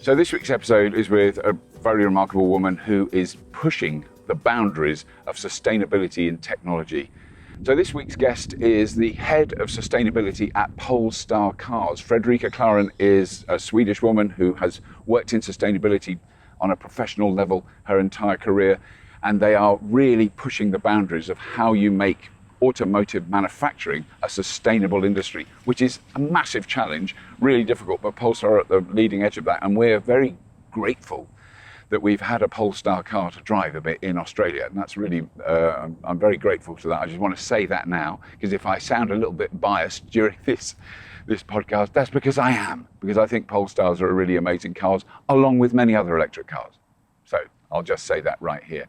So this week's episode is with a very remarkable woman who is pushing the boundaries of sustainability in technology. So this week's guest is the head of sustainability at Polestar cars. Fredrika Klarén is a Swedish woman who has worked in sustainability on a professional level her entire career, and they are really pushing the boundaries of how you make automotive manufacturing a sustainable industry, which is a massive challenge, really difficult, but Polestar are at the leading edge of that, and we're very grateful that we've had a Polestar car to drive a bit in Australia, and that's really, I'm very grateful to that. I just want to say that now, because if I sound a little bit biased during this podcast, that's because I am, because I think Polestars are really amazing cars, along with many other electric cars. So I'll just say that right here.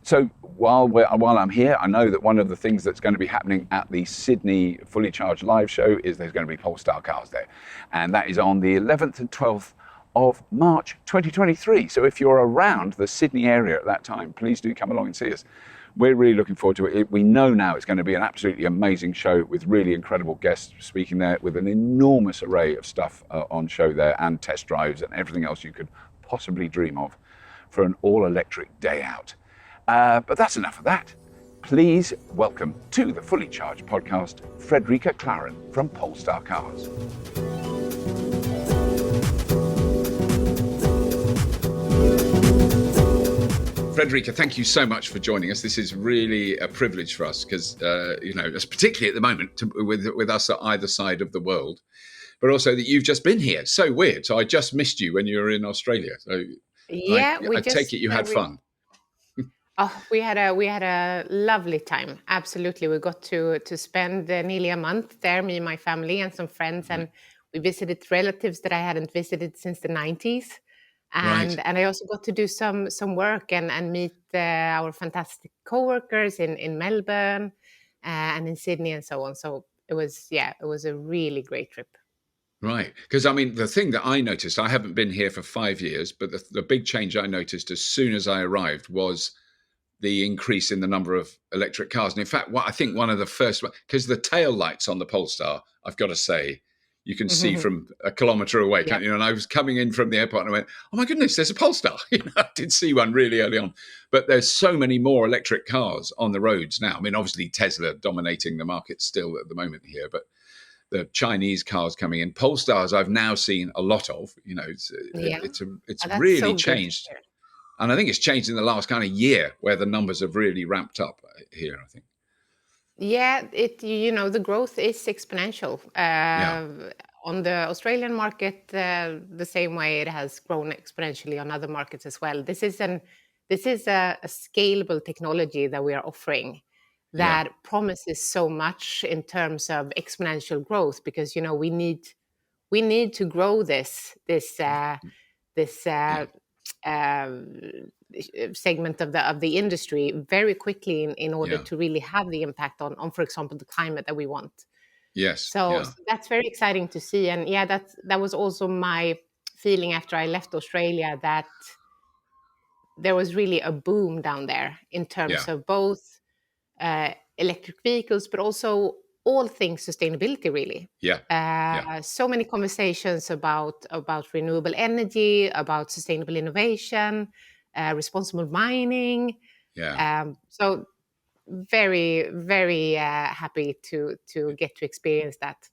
So while I'm here, I know that one of the things that's going to be happening at the Sydney Fully Charged live show is there's going to be Polestar cars there. And that is on the 11th and 12th of March 2023. So if you're around the Sydney area at that time, please do come along and see us. We're really looking forward to it. We know now it's going to be an absolutely amazing show with really incredible guests speaking there, with an enormous array of stuff on show there, and test drives and everything else you could possibly dream of for an all-electric day out. But that's enough of that. Please welcome to the Fully Charged podcast, Fredrika Klarén from Polestar Cars. Fredrika, thank you so much for joining us. This is really a privilege for us because, particularly at the moment with us at either side of the world, but also that you've just been here. So weird. So I just missed you when you were in Australia. So yeah, I take it you had fun. Oh, we had a lovely time. Absolutely, we got to spend nearly a month there, me and my family and some friends, and we visited relatives that I hadn't visited since the 90s. And I also got to do some work and meet our fantastic co-workers in Melbourne and in Sydney and so on. So it was a really great trip. Right. Because, I mean, the thing that I noticed, I haven't been here for 5 years, but the big change I noticed as soon as I arrived was the increase in the number of electric cars. And in fact, I think one of the first, because the tail lights on the Polestar, I've got to say, you can see from a kilometre away, can't you? And I was coming in from the airport and I went, oh my goodness, there's a Polestar. I did see one really early on. But there's so many more electric cars on the roads now. I mean, obviously Tesla dominating the market still at the moment here, but the Chinese cars coming in, Polestars I've now seen a lot of. It's really so changed. And I think it's changed in the last kind of year where the numbers have really ramped up here, I think. Yeah, the growth is exponential. On the Australian market, the same way it has grown exponentially on other markets as well. This is a scalable technology that we are offering that promises so much in terms of exponential growth, because we need to grow this segment of the industry very quickly in order to really have the impact on, for example, the climate that we want. Yes. So that's very exciting to see. And that was also my feeling after I left Australia, that there was really a boom down there in terms of both electric vehicles, but also all things sustainability, really. So many conversations about renewable energy, about sustainable innovation, responsible mining. So very, very happy to get to experience that.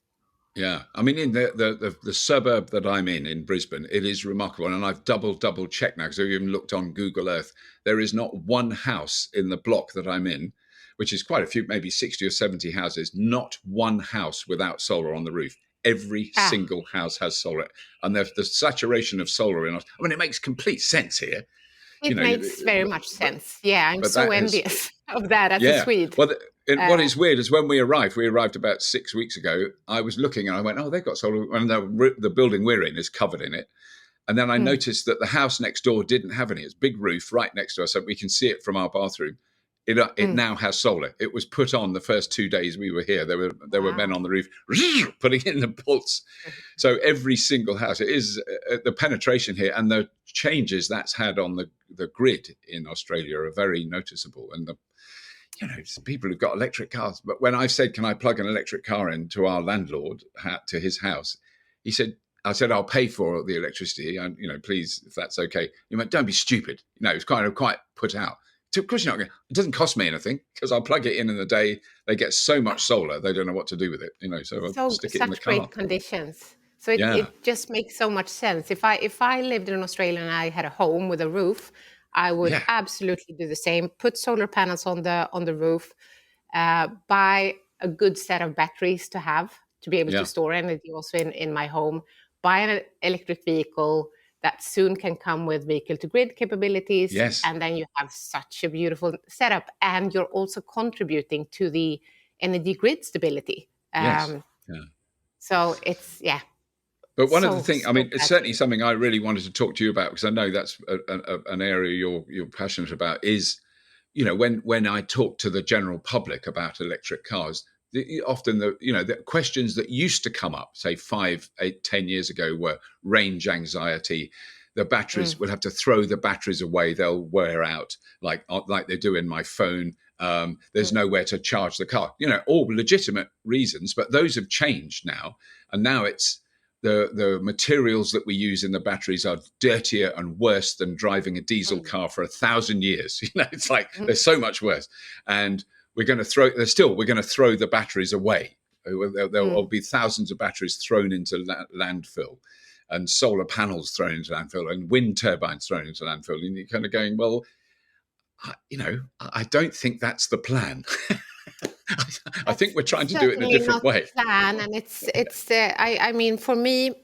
Yeah, I mean, in the suburb that I'm in Brisbane, it is remarkable, and I've double checked now because I've even looked on Google Earth. There is not one house in the block that I'm in, which is quite a few, maybe 60 or 70 houses, not one house without solar on the roof. Every single house has solar, and the saturation of solar in us. I mean, it makes complete sense here. It makes very much sense. I'm so envious of that as a Swede. Well, what is weird is when we arrived about 6 weeks ago, I was looking and I went, oh, they've got solar. And the building we're in is covered in it. And then I noticed that the house next door didn't have any. It's a big roof right next to us, so we can see it from our bathroom. It now has solar. It was put on the first 2 days we were here. There were men on the roof putting in the bolts. So every single house, it is the penetration here and the changes that's had on the grid in Australia are very noticeable. And people who've got electric cars. But when I've said, can I plug an electric car into our landlord to his house, he said, I said, I'll pay for the electricity, and please, if that's okay. You went, don't be stupid. It's kind of quite put out. Of course you're not going. It doesn't cost me anything because I'll plug it in the day. They get so much solar, they don't know what to do with it. So I'll stick it in the Such car. great conditions. So it just makes so much sense. If I lived in Australia and I had a home with a roof, I would absolutely do the same. Put solar panels on the roof. Buy a good set of batteries to be able to store energy also in my home. Buy an electric vehicle that soon can come with vehicle-to-grid capabilities. Yes. And then you have such a beautiful setup. And you're also contributing to the energy grid stability. Yes. So it's, But one of the things, it's certainly something I really wanted to talk to you about, because I know that's an area you're passionate about, is, when I talk to the general public about electric cars, often the questions that used to come up, say 5, 8, 10 years ago, were range anxiety. The batteries, we'll have to throw the batteries away; they'll wear out, like they do in my phone. There's nowhere to charge the car. All legitimate reasons, but those have changed now, and now it's the materials that we use in the batteries are dirtier and worse than driving a diesel car for 1,000 years. It's like they're so much worse, and we're going to throw the batteries away. There'll be thousands of batteries thrown into landfill, and solar panels thrown into landfill, and wind turbines thrown into landfill. And you're kind of going, well, I don't think that's the plan. I think we're trying to do it in a different way. Plan, and it's. For me,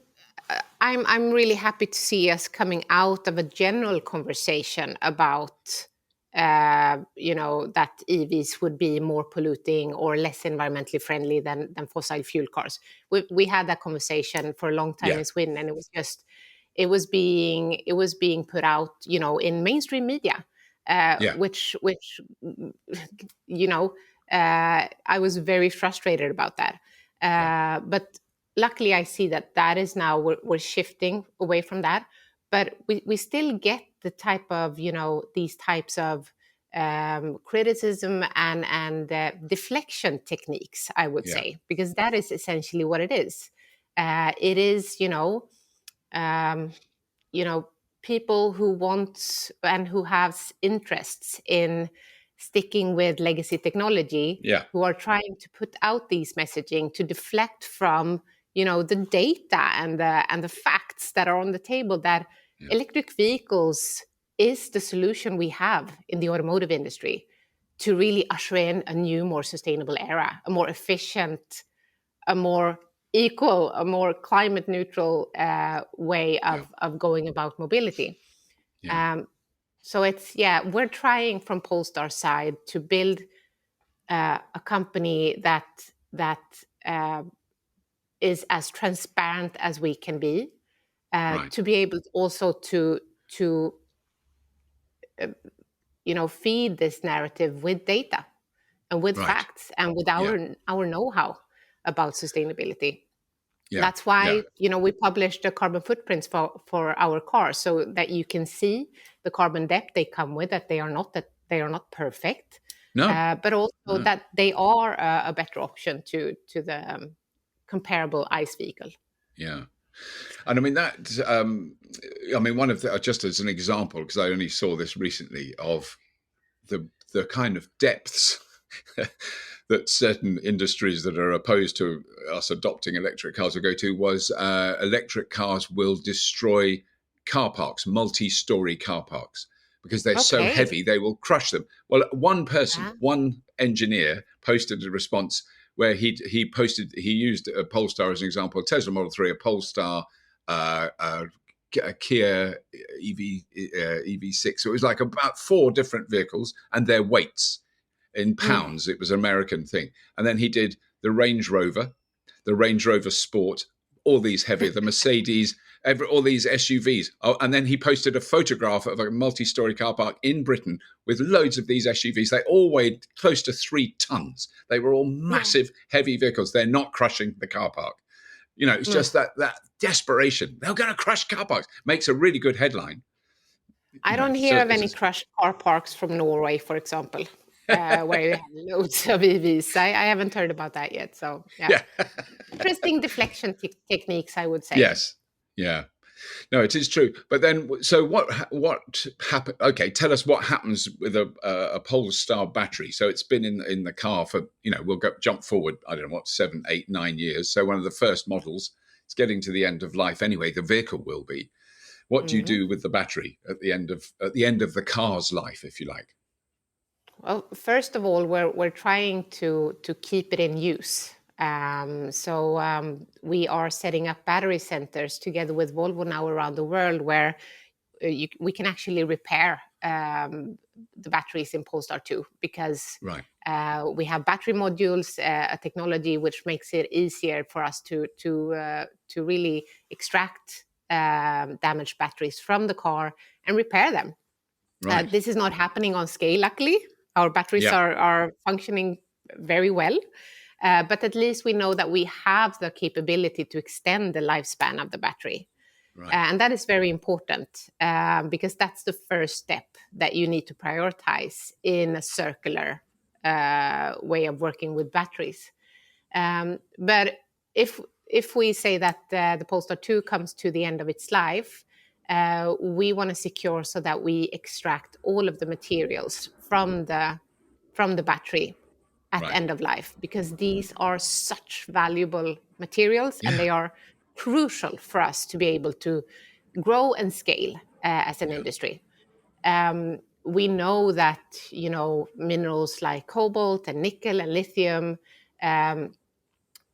I'm really happy to see us coming out of a general conversation about, that EVs would be more polluting or less environmentally friendly than fossil fuel cars. We had that conversation for a long time in Sweden, and it was being put out, in mainstream media, which I was very frustrated about that. But luckily, I see that is now we're shifting away from that. But we still get the type of, these types of criticism and deflection techniques, I would say, because that is essentially what it is. It is, people who want and who have interests in sticking with legacy technology, who are trying to put out these messaging to deflect from, the data and the facts that are on the table, that electric vehicles is the solution we have in the automotive industry to really usher in a new, more sustainable era, a more efficient, a more equal, a more climate neutral way of going about mobility. So it's, we're trying from Polestar side to build a company that is as transparent as we can be, to be able also to feed this narrative with data and with facts and with our know-how about sustainability. That's why we published the carbon footprints for our cars, so that you can see the carbon depth they come with, that they are not perfect, but also that they are a better option to the comparable ICE vehicle. And one of the, just as an example, because I only saw this recently, of the kind of depths that certain industries that are opposed to us adopting electric cars will go to, was electric cars will destroy car parks, multi-story car parks, because they're so heavy, they will crush them. Well, one engineer posted a response where he used a Polestar as an example, a Tesla Model 3, a Polestar, a Kia EV6. So it was like about 4 different vehicles and their weights in pounds. It was an American thing. And then he did the Range Rover Sport, all these heavy, the Mercedes, all these SUVs. And then he posted a photograph of a multi-story car park in Britain with loads of these SUVs. They all weighed close to 3 tons. They were all massive, heavy vehicles. They're not crushing the car park. It's just that desperation. They're going to crush car parks. Makes a really good headline. I don't hear of any crushed car parks from Norway, for example, where you have loads of EVs. I haven't heard about that yet. So, interesting deflection techniques, I would say. Yes. Yeah. No, it is true. But then, so what happened? Okay, tell us what happens with a Polestar battery. So it's been in the car for, we'll jump forward, I don't know what, 7, 8, 9 years. So one of the first models, it's getting to the end of life anyway. The vehicle will be. What do you do with the battery at the end of the car's life, if you like? Well, first of all, we're trying to keep it in use. We are setting up battery centers together with Volvo now around the world, where we can actually repair the batteries in Polestar 2, because Right. we have battery modules, a technology which makes it easier for us to really extract damaged batteries from the car and repair them. Right. This is not happening on scale, luckily. Our batteries Yeah. are functioning very well. But at least we know that we have the capability to extend the lifespan of the battery. Right. And that is very important, because that's the first step that you need to prioritize in a circular way of working with batteries. But if we say that the Polestar 2 comes to the end of its life, we want to secure so that we extract all of the materials from the battery at Right. end of life, because these are such valuable materials and Yeah. they are crucial for us to be able to grow and scale as an industry. We know that minerals like cobalt and nickel and lithium,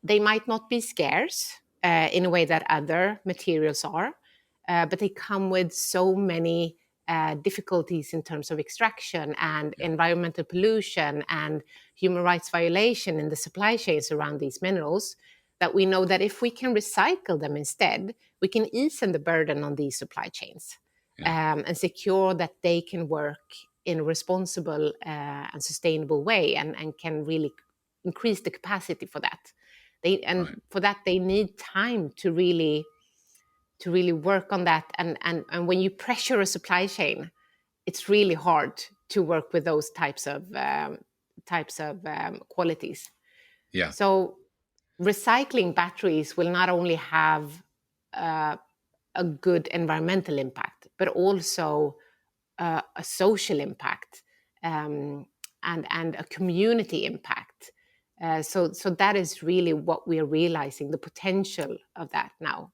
they might not be scarce in a way that other materials are, but they come with so many difficulties in terms of extraction and environmental pollution and human rights violation in the supply chains around these minerals, that we know that if we can recycle them instead, we can ease the burden on these supply chains, and secure that they can work in a responsible and sustainable way, and can really increase the capacity for that. For that, they need time to really work on that. And when you pressure a supply chain, it's really hard to work with those types of qualities. Yeah. So recycling batteries will not only have a good environmental impact, but also a social impact, and a community impact. So that is really what we are realizing, the potential of that now.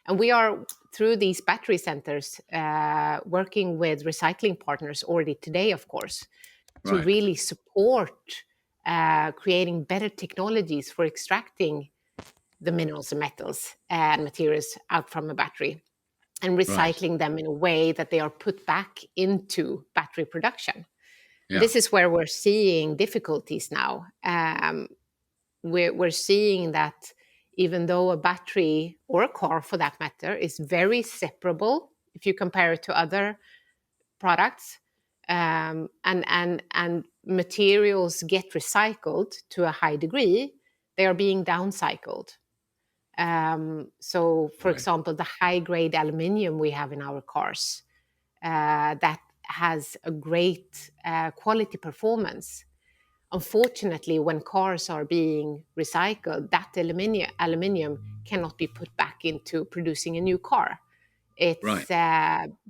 And we are, through these battery centers, working with recycling partners already today, of course, to really support creating better technologies for extracting the minerals and metals and materials out from a battery, and recycling them in a way that they are put back into battery production. Yeah. This is where we're seeing difficulties now. We're seeing that even though a battery, or a car for that matter, is very separable if you compare it to other products, and materials get recycled to a high degree, they are being downcycled. So, for example, the high-grade aluminium we have in our cars, that has a great quality performance. Unfortunately, when cars are being recycled, that aluminium cannot be put back into producing a new car. It's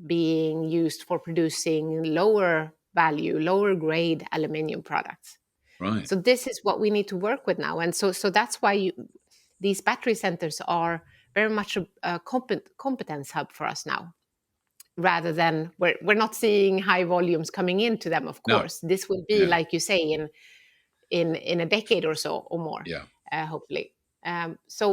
being used for producing lower value, lower grade aluminium products. Right. So this is what we need to work with now. And so that's why these battery centers are very much a competence hub for us now, rather than we're not seeing high volumes coming into them, of course. No. This will be, like you say, in a decade or so or more, hopefully. So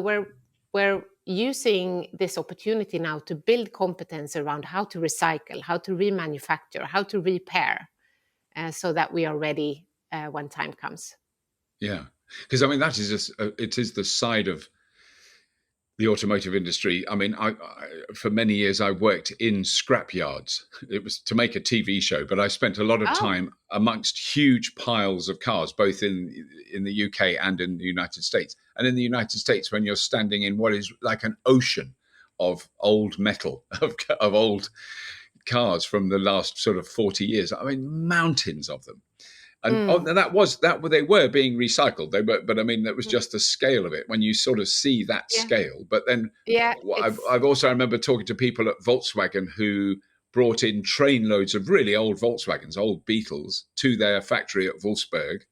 we're using this opportunity now to build competence around how to recycle, how to remanufacture, how to repair, so that we are ready when time comes. Yeah, because I mean that is just it is the side of the automotive industry. I mean, I for many years I worked in scrapyards. It was to make a TV show, but I spent a lot of time amongst huge piles of cars, both in the UK and in the United States. And in the United States, when you're standing in what is like an ocean of old metal, of old cars from the last sort of 40 years, I mean, mountains of them. And they were being recycled. But I mean, that was just the scale of it when you sort of see that scale. But then, I've also, I remember talking to people at Volkswagen who brought in train loads of really old Volkswagens, old Beetles, to their factory at Wolfsburg,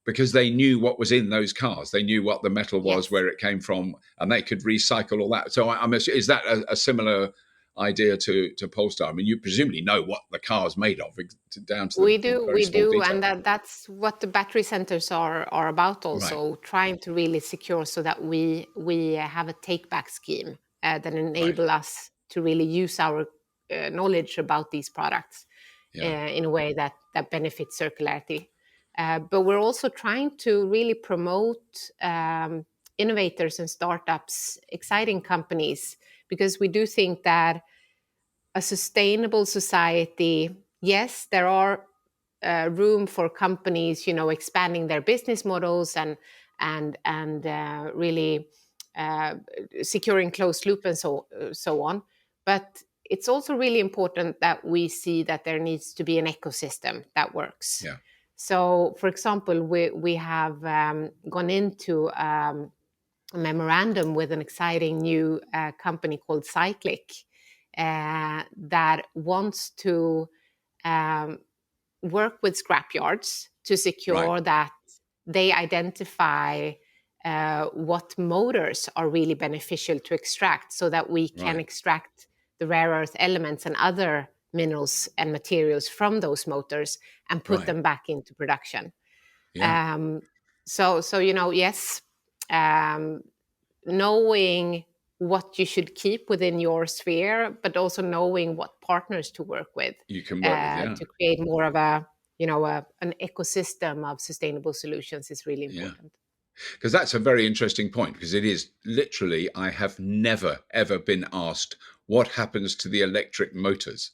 because they knew what was in those cars. They knew what the metal was, where it came from, and they could recycle all that. So is that a similar idea to Polestar? I mean, you presumably know what the car's made of, down to the very small detail. And that's what the battery centers are about also, trying to really secure so that we have a take-back scheme that enable us to really use our knowledge about these products in a way that benefits circularity. But we're also trying to really promote innovators and startups, exciting companies, because we do think that a sustainable society, yes, there are room for companies, expanding their business models and really securing closed loop and so on. But it's also really important that we see that there needs to be an ecosystem that works. Yeah. So, for example, we have gone into a memorandum with an exciting new company called Cyclic that wants to work with scrapyards to secure that they identify what motors are really beneficial to extract, so that we can extract the rare earth elements and other minerals and materials from those motors and put them back into production. So yes, knowing what you should keep within your sphere, but also knowing what partners to work with. You can work with, to create more of an ecosystem of sustainable solutions is really important. Because that's a very interesting point, because it is literally, I have never, ever been asked what happens to the electric motors.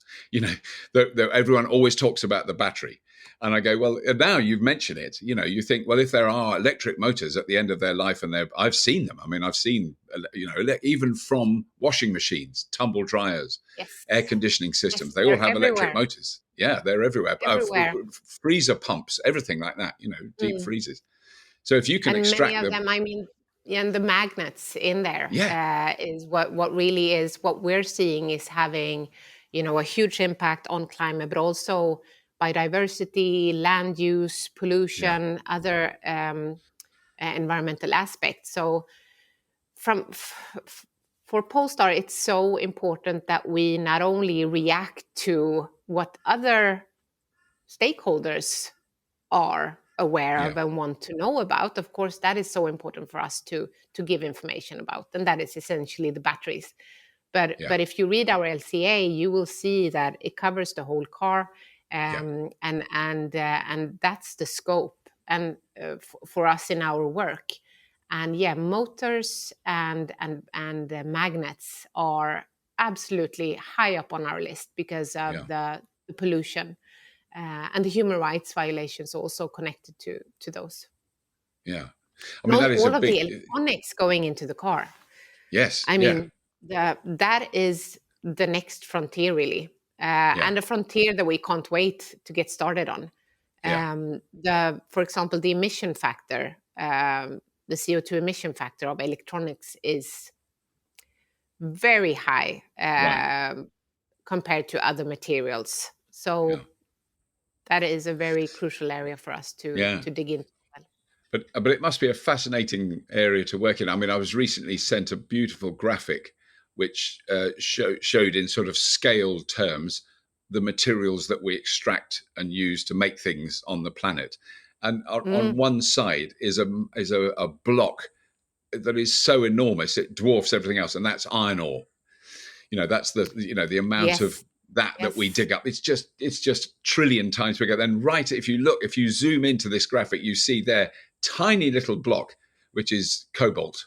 Everyone always talks about the battery. And I go, well, now you've mentioned it, you think, well, if there are electric motors at the end of their life, and I've seen them. I mean, I've seen, even from washing machines, tumble dryers, air conditioning systems, they all have electric motors. Yeah, they're everywhere. Freezer pumps, everything like that, deep freezers. So if you can extract many of them, I mean, and the magnets in there is what really is what we're seeing is having, a huge impact on climate, but also biodiversity, land use, pollution, other environmental aspects. So for Polestar, it's so important that we not only react to what other stakeholders are aware of and want to know about. Of course, that is so important for us to give information about, and that is essentially the batteries. But if you read our LCA, you will see that it covers the whole car, and that's the scope and for us in our work. And motors and magnets are absolutely high up on our list because of the pollution. And the human rights violations also connected to those. Yeah, I mean, that is all of the electronics going into the car. Yes, I mean that is the next frontier, really, and a frontier that we can't wait to get started on. For example, the emission factor, the CO2 emission factor of electronics is very high compared to other materials. So. That is a very crucial area for us to dig into. But it must be a fascinating area to work in. I mean, I was recently sent a beautiful graphic which showed in sort of scale terms the materials that we extract and use to make things on the planet. And on one side is a block that is so enormous it dwarfs everything else, and that's iron ore. That's the amount of that we dig up. It's just trillion times bigger. Then if you zoom into this graphic, you see their tiny little block, which is cobalt.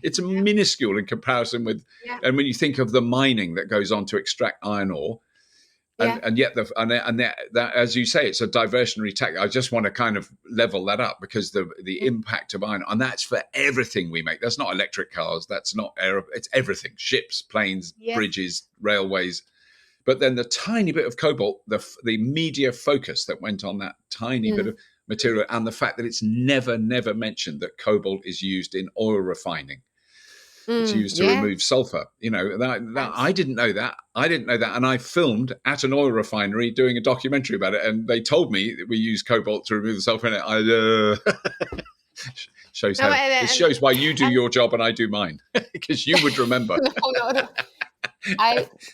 It's minuscule in comparison with, and when you think of the mining that goes on to extract iron ore, and yet that, as you say, it's a diversionary tactic. I just want to kind of level that up, because the impact of iron, and that's for everything we make. That's not electric cars. That's not it's everything: ships, planes, bridges, railways. But then the tiny bit of cobalt, the media focus that went on that tiny bit of material, and the fact that it's never mentioned that cobalt is used in oil refining. It's used to remove sulfur. That I didn't know that. And I filmed at an oil refinery doing a documentary about it, and they told me that we use cobalt to remove the sulfur in it. It shows why you do your job and I do mine, because you would remember. No.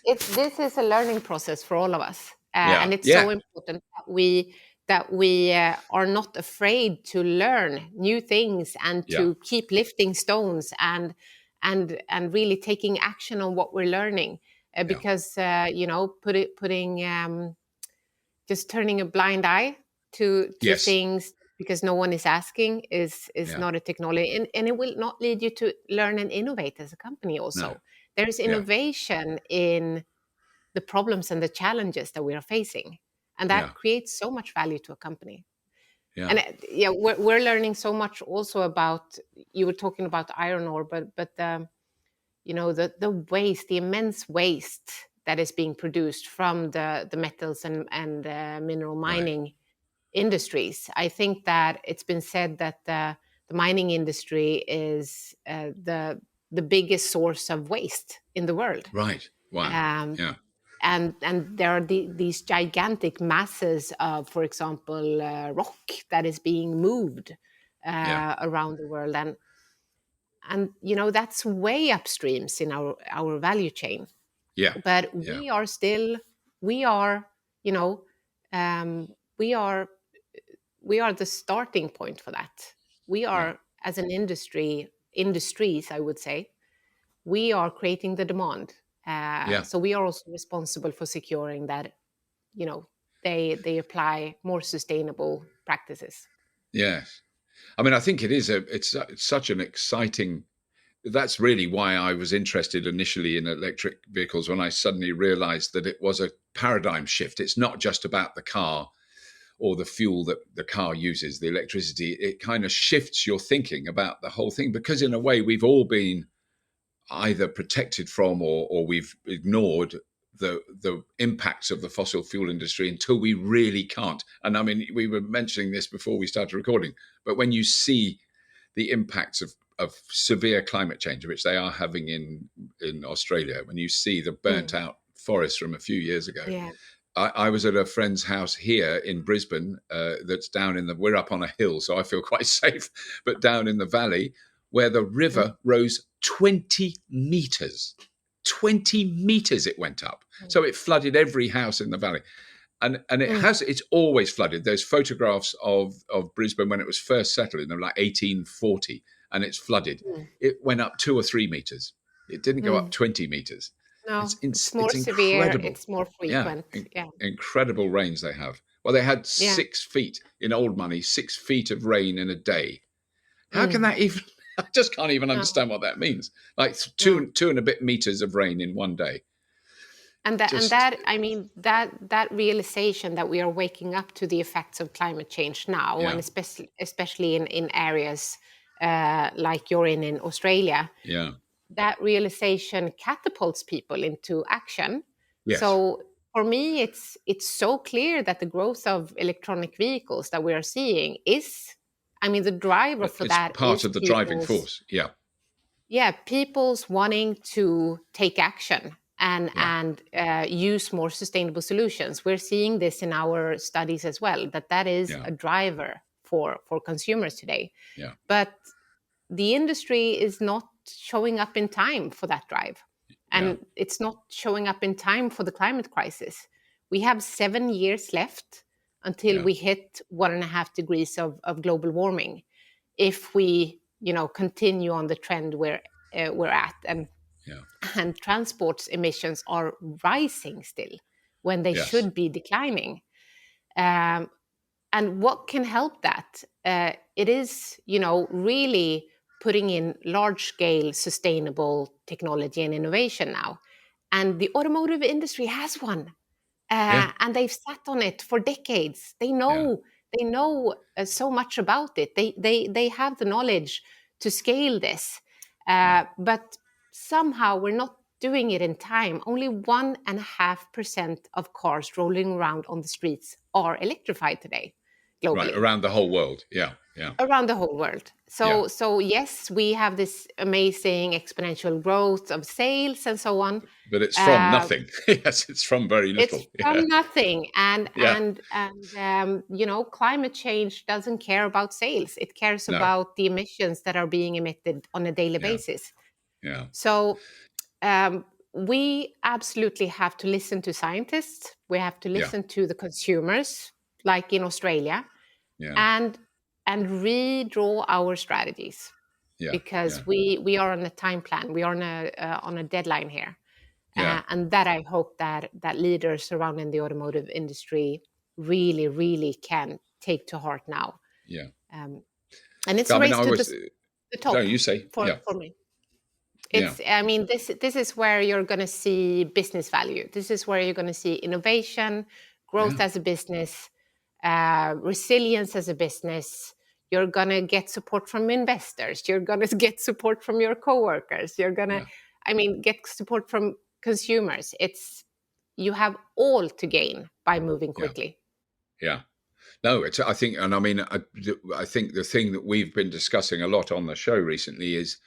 This is a learning process for all of us, and it's so important that we are not afraid to learn new things and to keep lifting stones and really taking action on what we're learning, because just turning a blind eye to things because no one is asking is not a technology, and it will not lead you to learn and innovate as a company also. No. There is innovation in the problems and the challenges that we are facing, and that creates so much value to a company. Yeah. And we're learning so much also about, you were talking about iron ore, but the waste, the immense waste that is being produced from the metals and mineral mining industries. I think that it's been said that the mining industry is the biggest source of waste in the world. Right. Wow. And there are these gigantic masses of, for example, rock that is being moved around the world, and that's way upstreams in our value chain. Yeah. But we are the starting point for that. We are, as an industries, I would say, we are creating the demand. So we are also responsible for securing that, they apply more sustainable practices. Yes. I mean, I think it's such an exciting, that's really why I was interested initially in electric vehicles, when I suddenly realized that it was a paradigm shift. It's not just about the car or the fuel that the car uses, the electricity. It kind of shifts your thinking about the whole thing, because in a way we've all been either protected from or we've ignored the impacts of the fossil fuel industry until we really can't. And I mean, we were mentioning this before we started recording, but when you see the impacts of severe climate change, which they are having in Australia, when you see the burnt out forests from a few years ago. I was at a friend's house here in Brisbane, that's down we're up on a hill, so I feel quite safe, but down in the valley, where the river rose 20 meters. 20 meters it went up. So it flooded every house in the valley. And it's always flooded. There's photographs of Brisbane when it was first settled in like 1840, and it's flooded. It went up 2 or 3 meters. It didn't go up 20 meters. No, it's more severe. Incredible. It's more frequent. Incredible rains they have. Well, they had 6 feet in old money, 6 feet of rain in a day. How can that even? I just can't even understand what that means. Like two and a bit meters of rain in one day. And that realization that we are waking up to the effects of climate change now, and especially in areas like you're in Australia. Yeah. That realization catapults people into action. Yes. So for me, it's so clear that the growth of electronic vehicles that we are seeing is, the driver for that is part of the driving force. Yeah. Yeah, people's wanting to take action and use more sustainable solutions. We're seeing this in our studies as well, that is a driver for consumers today. Yeah. But the industry is not showing up in time for that drive. And it's not showing up in time for the climate crisis. We have 7 years left until we hit 1.5 degrees of global warming. If we, continue on the trend we're at, and transport emissions are rising still when they should be declining. And what can help that? It is, really putting in large-scale sustainable technology and innovation now. And the automotive industry has one. And they've sat on it for decades. They know so much about it. They have the knowledge to scale this. But somehow we're not doing it in time, only 1.5% of cars rolling around on the streets are electrified today globally. Right, around the whole world. Yeah. Around the whole world. So yes, we have this amazing exponential growth of sales and so on. But it's from nothing. Yes, it's from very little. It's from nothing. And climate change doesn't care about sales. It cares about the emissions that are being emitted on a daily basis. Yeah. So we absolutely have to listen to scientists. We have to listen to the consumers, like in Australia, and redraw our strategies, because we are on a time plan. We are on a deadline here, and that I hope that leaders surrounding the automotive industry really, really can take to heart now. Yeah, and it's a race to the top. No, you say for me. It's, I mean, this is where you're going to see business value. This is where you're going to see innovation, growth as a business, resilience as a business. You're going to get support from investors. You're going to get support from your coworkers. You're going to, get support from consumers. You have all to gain by moving quickly. Yeah. No, I think the thing that we've been discussing a lot on the show recently is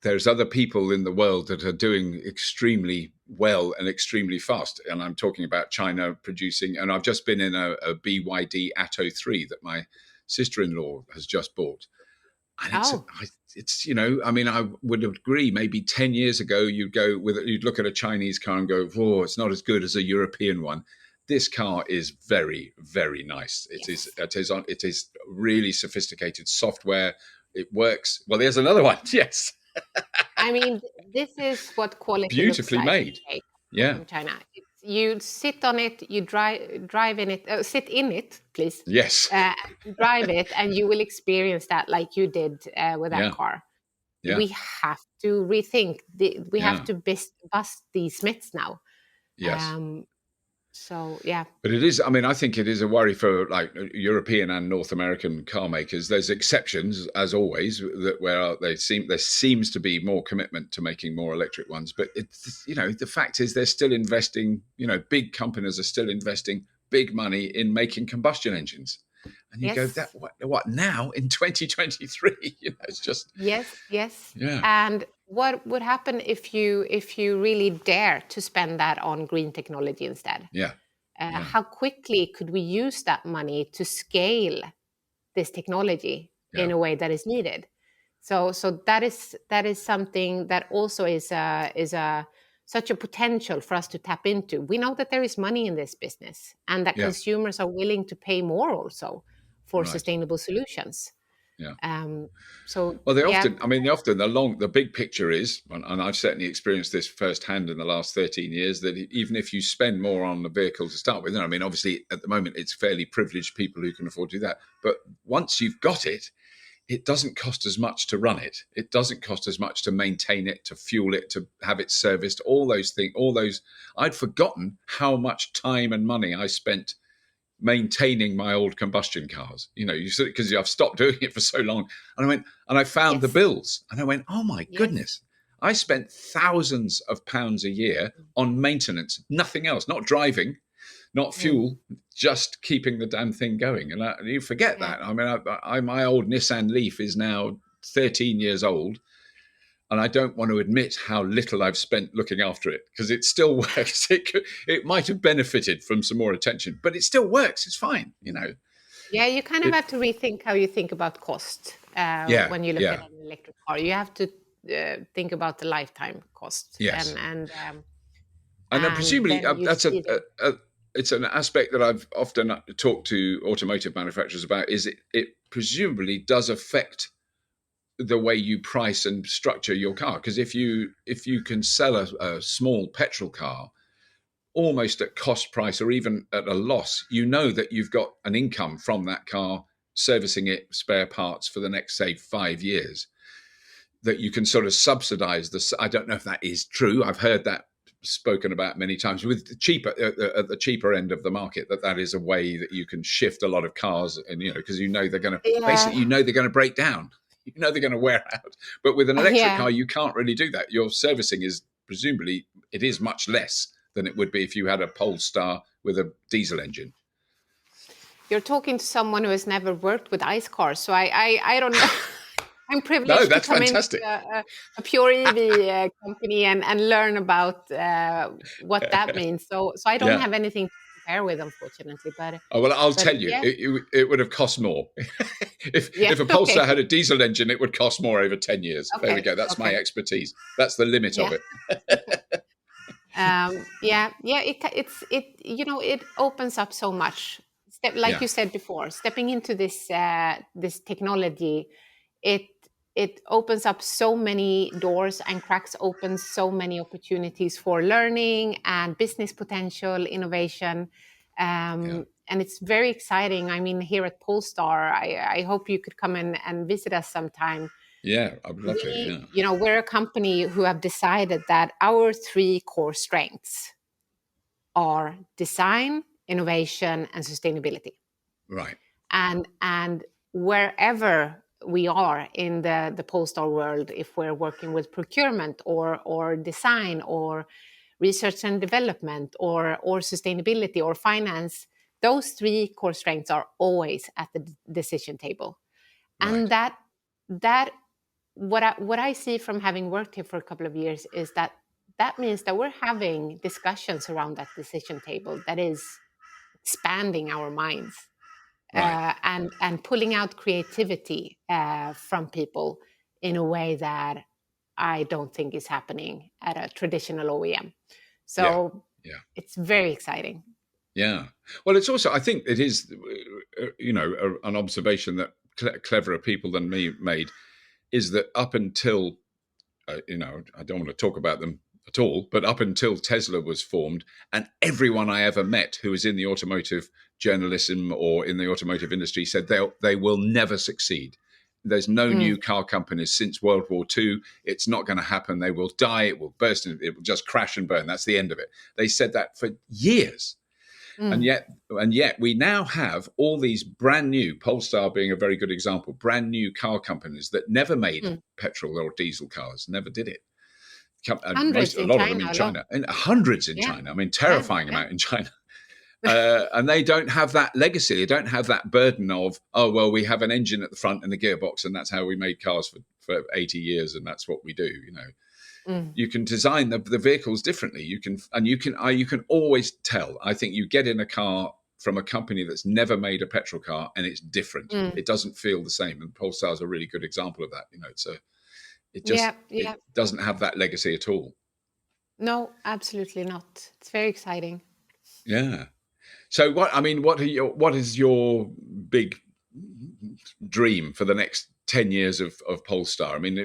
there's other people in the world that are doing extremely well and extremely fast. And I'm talking about China producing, and I've just been in a BYD Atto 3 that my sister-in-law has just bought. And I would agree, maybe 10 years ago, you'd look at a Chinese car and go, oh, it's not as good as a European one. This car is very, very nice. It is really sophisticated software. It works. Well, there's another one. Yes. I mean, this is what quality beautifully looks like made. From China. You sit on it, you drive in it, sit in it, please. Yes. Drive it, and you will experience that like you did with that car. Yeah. We have to rethink. We have to bust these myths now. Yes. But it is, I think it is a worry for like European and North American car makers. There's exceptions, as always, where there seems to be more commitment to making more electric ones. But it's, the fact is they're still investing, big companies are still investing big money in making combustion engines. And you go, that what now in 2023? It's just yes. Yeah. And what would happen if you really dare to spend that on green technology instead? Yeah. How quickly could we use that money to scale this technology in a way that is needed? So that is something that also is such a potential for us to tap into. We know that there is money in this business, and that consumers are willing to pay more also for sustainable solutions. Yeah. Often, the big picture is, and I've certainly experienced this firsthand in the last 13 years, that even if you spend more on the vehicle to start with, obviously at the moment it's fairly privileged people who can afford to do that. But once you've got it, it doesn't cost as much to run it. It doesn't cost as much to maintain it, to fuel it, to have it serviced, all those things, I'd forgotten how much time and money I spent maintaining my old combustion cars, because I've stopped doing it for so long. And I found the bills, and I went, oh my goodness, I spent thousands of pounds a year on maintenance, nothing else, not driving, not fuel, just keeping the damn thing going. And you forget that. My old Nissan Leaf is now 13 years old, and I don't want to admit how little I've spent looking after it, because it still works. It might have benefited from some more attention, but it still works. It's fine, Yeah, you kind of have to rethink how you think about cost when you look at an electric car. You have to think about the lifetime cost. Yes. And presumably it's an aspect that I've often talked to automotive manufacturers about, is it presumably does affect the way you price and structure your car. Because if you can sell a small petrol car almost at cost price or even at a loss, that you've got an income from that car, servicing it, spare parts for the next, say, 5 years, that you can sort of subsidize this. I don't know if that is true. I've heard that spoken about many times with at the cheaper end of the market, that is a way that you can shift a lot of cars, and because they're going to basically they're going to break down. You know they're going to wear out. But with an electric Yeah. car, you can't really do that. Your servicing is presumably, it is much less than it would be if you had a Polestar with a diesel engine. You're talking to someone who has never worked with ICE cars, so I don't know. I'm privileged No, to that's come fantastic. into a pure EV company and learn about what that means. So I don't Yeah. have anything to compare with, unfortunately. But Oh, well, I'll tell you, yeah, it would have cost more. yeah, if a Polestar okay, had a diesel engine, it would cost more over 10 years. There we okay, go. That's my okay, expertise. That's the limit of yeah. it. Yeah. It opens up so much. Like Yeah. you said before, stepping into this technology, it it opens up so many doors and cracks open so many opportunities for learning and business potential, innovation. Yeah. And it's very exciting. I mean, here at Polestar, I hope you could come and visit us sometime. Yeah. I would love to. Yeah. We're a company who have decided that our three core strengths are design, innovation, and sustainability. Right. And wherever we are in the Polestar world, if we're working with procurement or design or research and development or sustainability or finance, those three core strengths are always at the decision table. Right. And that what I see from having worked here for a couple of years is that means that we're having discussions around that decision table that is expanding our minds, Right. and pulling out creativity from people in a way that I don't think is happening at a traditional OEM. Yeah. So Yeah. it's very exciting. Yeah. Well, it's also, I think it is, an observation that cleverer people than me made is that up until, I don't want to talk about them at all, but up until Tesla was formed, and everyone I ever met who was in the automotive journalism or in the automotive industry said they will never succeed. There's no new car companies since World War II. It's not going to happen. They will die. It will burst. It will just crash and burn. That's the end of it. They said that for years. And yet we now have all these brand new, Polestar being a very good example, brand new car companies that never made petrol or diesel cars, never did it. And Hundreds a in lot of them in China alone. China, and hundreds in Yeah. China. I mean, terrifying amount in China. And they don't have that legacy. They don't have that burden of, oh, well, we have an engine at the front and a gearbox, and that's how we made cars for 80 years, and that's what we do, You can design the vehicles differently. You can always tell. I think you get in a car from a company that's never made a petrol car, and it's different. It doesn't feel the same. And Polestar is a really good example of that. It doesn't have that legacy at all. No, absolutely not. It's very exciting. Yeah. So what is your big dream for the next 10 years of Polestar? I mean,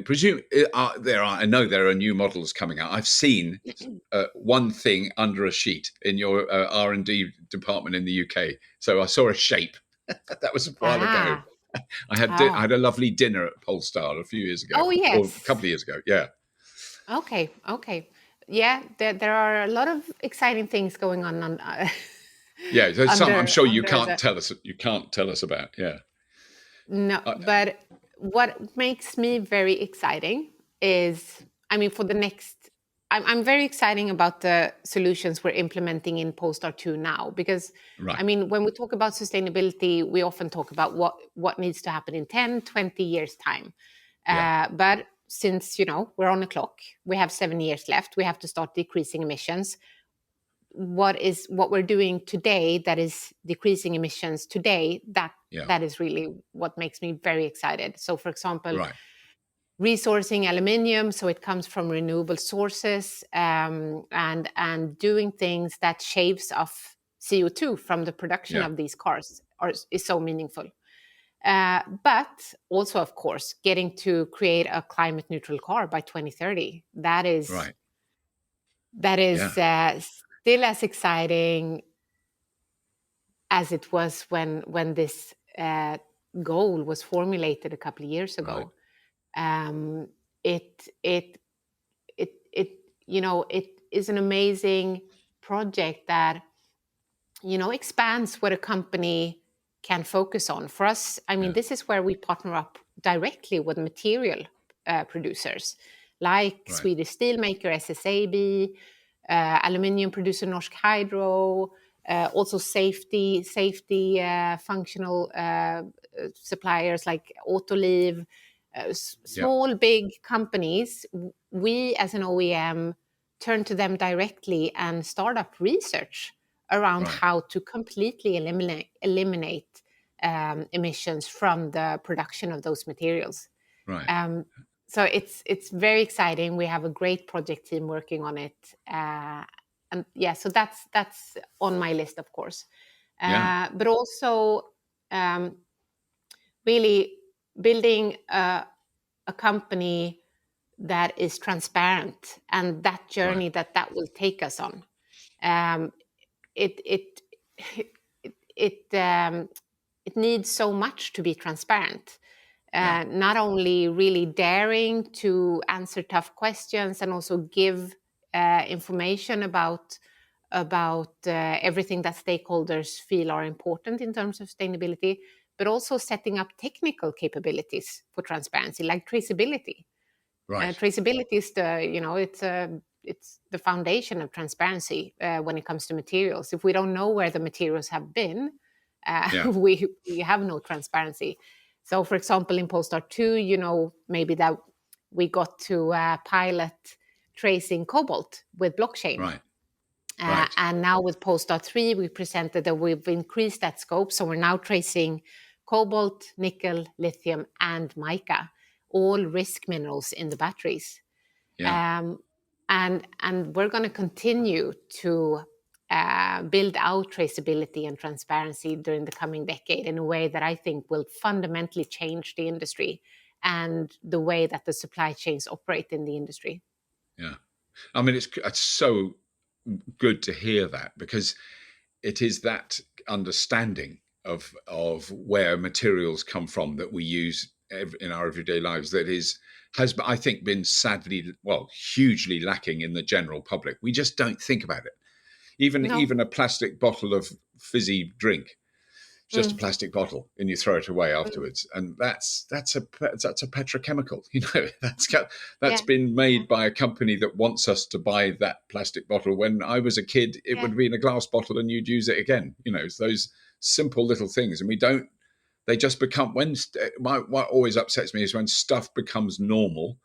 I know there are new models coming out. I've seen one thing under a sheet in your R&D department in the UK. So I saw a shape. That was a while ago. I had a lovely dinner at Polestar a few years ago. Oh, yes. Or a couple of years ago. Yeah. Okay. Yeah, there are a lot of exciting things going on. Yeah, there's some I'm sure you can't tell us about. Yeah. No, but what makes me very exciting is, I mean, for the next, I'm very exciting about the solutions we're implementing in Polestar 2 now, because Right. I mean, when we talk about sustainability, we often talk about what needs to happen in 10, 20 years time. But since, we're on a clock, we have 7 years left, we have to start decreasing emissions. What we're doing today that is decreasing emissions today, that is really what makes me very excited. So for example, resourcing aluminium so it comes from renewable sources, and doing things that shaves off CO2 from the production of these cars is so meaningful. But also, of course, getting to create a climate neutral car by 2030, that is still as exciting as it was when this goal was formulated a couple of years ago. It is an amazing project that expands what a company can focus on. For us, I mean, this is where we partner up directly with material producers like Swedish steelmaker SSAB, aluminium producer Norsk Hydro, also safety functional suppliers like Autoliv, small, big companies. We as an OEM turn to them directly and start up research around how to completely eliminate emissions from the production of those materials. So it's very exciting. We have a great project team working on it, and so that's on my list, of course. But also really building a company that is transparent, and that journey that will take us on. It needs so much to be transparent. Not only really daring to answer tough questions and also give information about everything that stakeholders feel are important in terms of sustainability, but also setting up technical capabilities for transparency, like traceability. Traceability is it's the foundation of transparency when it comes to materials. If we don't know where the materials have been, we have no transparency. So, for example, in Polestar 2, maybe that we got to pilot tracing cobalt with blockchain. And now with Polestar 3, we presented that we've increased that scope. So we're now tracing cobalt, nickel, lithium, and mica, all risk minerals in the batteries. And we're going to continue to build out traceability and transparency during the coming decade in a way that I think will fundamentally change the industry and the way that the supply chains operate in the industry. Yeah. I mean, it's so good to hear that, because it is that understanding of where materials come from that we use in our everyday lives that has, I think, been sadly, hugely lacking in the general public. We just don't think about it. Even a plastic bottle of fizzy drink, it's just a plastic bottle, and you throw it away afterwards. And that's a petrochemical. That's been made by a company that wants us to buy that plastic bottle. When I was a kid, it would be in a glass bottle, and you'd use it again. It's those simple little things, and we don't. They just become what always upsets me is when stuff becomes normal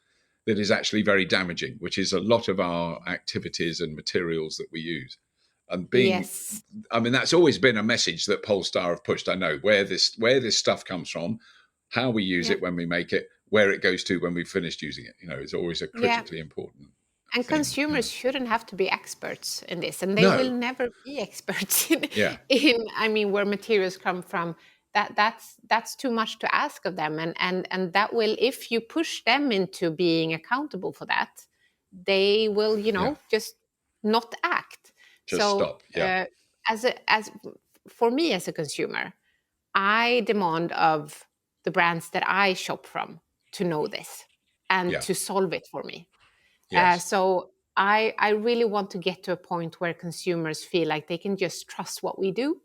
that is actually very damaging, which is a lot of our activities and materials that we use. And I mean, that's always been a message that Polestar have pushed. I know where this stuff comes from, how we use it when we make it, where it goes to when we've finished using it. It's always a critically important. And thing. Consumers shouldn't have to be experts in this, and they will never be experts in. I mean, where materials come from. That's too much to ask of them, and that will, if you push them into being accountable for that, they will, just not act. Stop. As for me as a consumer, I demand of the brands that I shop from to know this and to solve it for me. So I really want to get to a point where consumers feel like they can just trust what we do.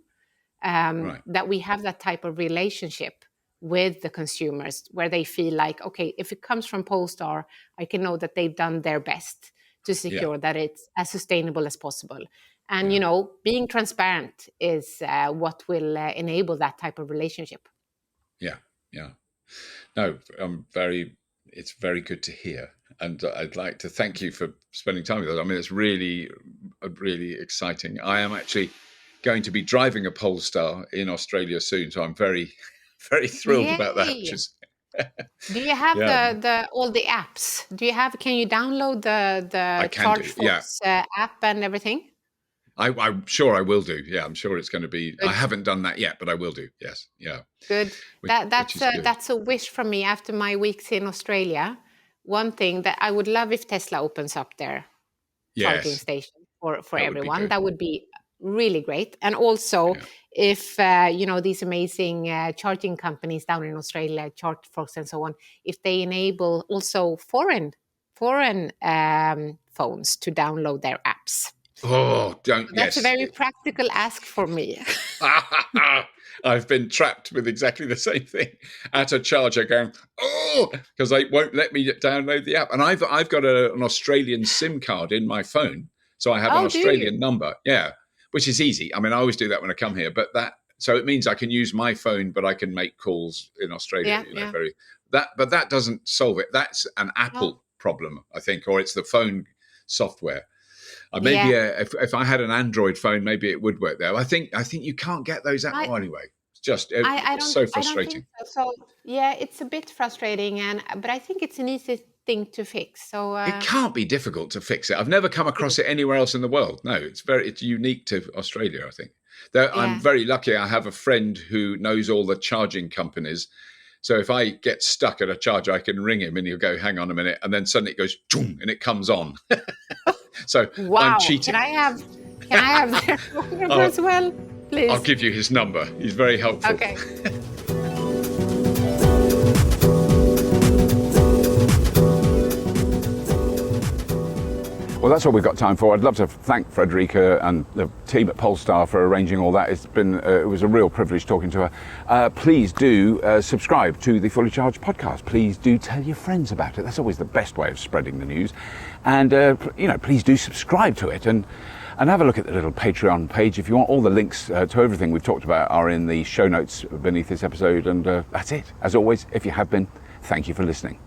That we have that type of relationship with the consumers where they feel like, okay, if it comes from Polestar, I can know that they've done their best to secure that it's as sustainable as possible. And, being transparent is what will enable that type of relationship. Yeah. No, it's very good to hear. And I'd like to thank you for spending time with us. I mean, it's really, really exciting. I am actually going to be driving a Polestar in Australia soon, so I'm very, very thrilled about that. Do you have all the apps? Can you download the ChargeForce app and everything? I'm sure I will do. Yeah, I'm sure it's going to be. Good. I haven't done that yet, but I will do. Yes, yeah. Good. That's a wish from me after my weeks in Australia. One thing that I would love if Tesla opens up their charging station for everyone. That would be really great. And also if these amazing charging companies down in Australia, ChargeForce and so on, if they enable also foreign phones to download their apps. Oh, don't. That's Yes. a very practical ask for me. I've been trapped with exactly the same thing at a charger going, because they won't let me download the app. And I've got an Australian SIM card in my phone. So I have an Australian number. Yeah, which is easy. I mean, I always do that when I come here. But so it means I can use my phone, but I can make calls in Australia. But that doesn't solve it. That's an Apple problem, I think, or it's the phone software. Maybe if I had an Android phone, maybe it would work there. I think you can't get those apps anyway. It's just it's so frustrating. I don't think so. Yeah, it's a bit frustrating, but I think it's an easy thing to fix. So it can't be difficult to fix it. I've never come across it anywhere else in the world. No, it's unique to Australia, I think. I'm very lucky. I have a friend who knows all the charging companies. So if I get stuck at a charger, I can ring him and he'll go, hang on a minute. And then suddenly it goes, and it comes on. So I'm cheating. Can I have their phone number as well, please? I'll give you his number. He's very helpful. Okay. Well, that's all we've got time for. I'd love to thank Fredrika and the team at Polestar for arranging all that. It was a real privilege talking to her. Please do subscribe to the Fully Charged podcast. Please do tell your friends about it. That's always the best way of spreading the news. And please do subscribe to it and have a look at the little Patreon page if you want. All the links to everything we've talked about are in the show notes beneath this episode. And that's it. As always, if you have been, thank you for listening.